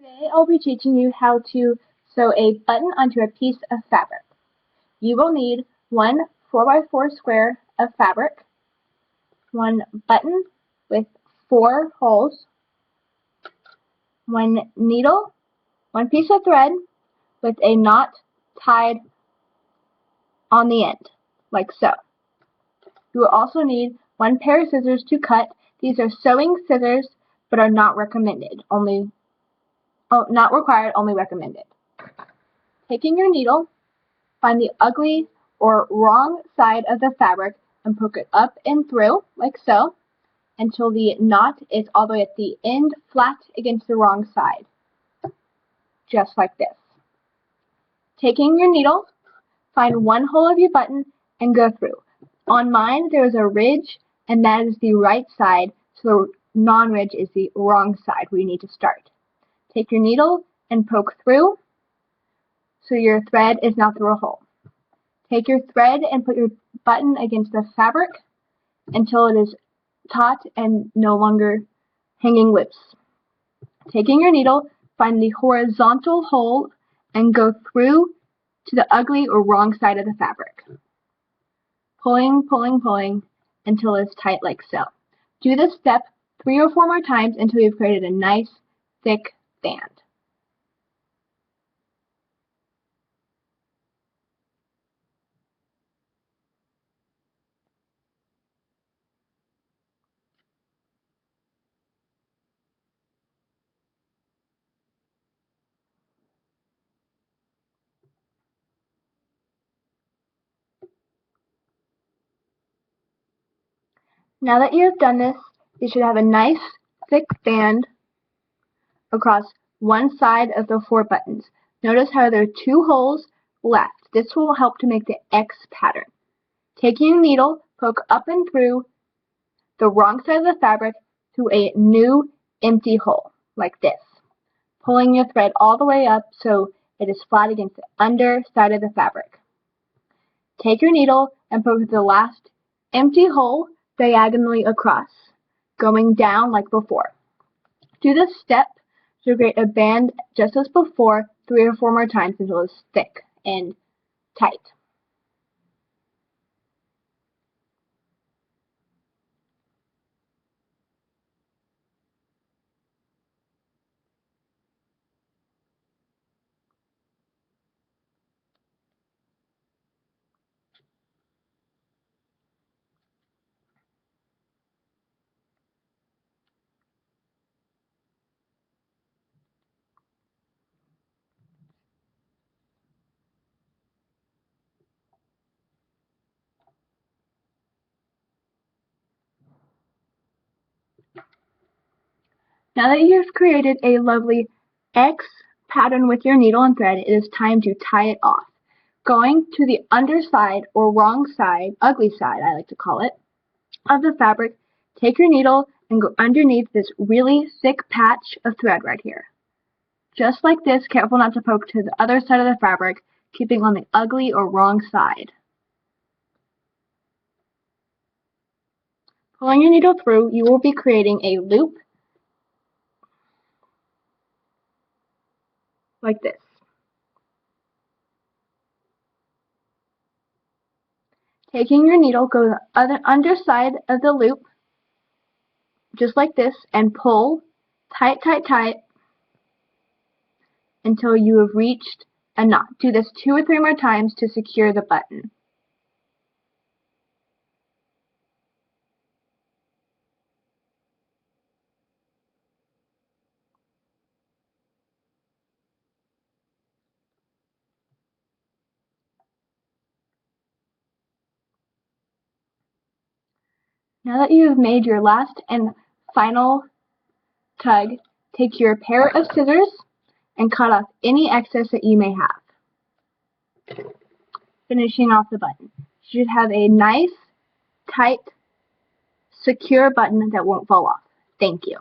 Today I'll be teaching you how to sew a button onto a piece of fabric. You will need one 4x4 square of fabric, one button with 4 holes, one needle, one piece of thread with a knot tied on the end, like so. You will also need one pair of scissors to cut. These are sewing scissors but are not recommended, not required, only recommended. Taking your needle, find the ugly or wrong side of the fabric and poke it up and through, like so, until the knot is all the way at the end, flat against the wrong side, just like this. Taking your needle, find one hole of your button and go through. On mine, there is a ridge, and that is the right side, so the non-ridge is the wrong side where you need to start. Take your needle and poke through, so your thread is not through a hole. Take your thread and put your button against the fabric until it is taut and no longer hanging loose. Taking your needle, find the horizontal hole and go through to the ugly or wrong side of the fabric. Pulling, pulling, pulling until it's tight like so. Do this step 3 or 4 more times until you've created a nice, thick band. Now that you have done this, you should have a nice, thick band across one side of the 4 buttons. Notice how there are 2 holes left. This will help to make the X pattern. Taking a needle, poke up and through the wrong side of the fabric to a new empty hole, like this. Pulling your thread all the way up so it is flat against the underside of the fabric. Take your needle and poke the last empty hole diagonally across, going down like before. Do this step to create a band just as before 3 or 4 more times until it's thick and tight. Now that you've created a lovely X pattern with your needle and thread, it is time to tie it off. Going to the underside or wrong side, ugly side I like to call it, of the fabric, take your needle and go underneath this really thick patch of thread right here. Just like this, careful not to poke to the other side of the fabric, keeping on the ugly or wrong side. Pulling your needle through, you will be creating a loop like this. Taking your needle, go to the other underside of the loop, just like this, and pull tight, tight, tight until you have reached a knot. Do this 2 or 3 more times to secure the button. Now that you have made your last and final tug, take your pair of scissors and cut off any excess that you may have, finishing off the button. You should have a nice, tight, secure button that won't fall off. Thank you.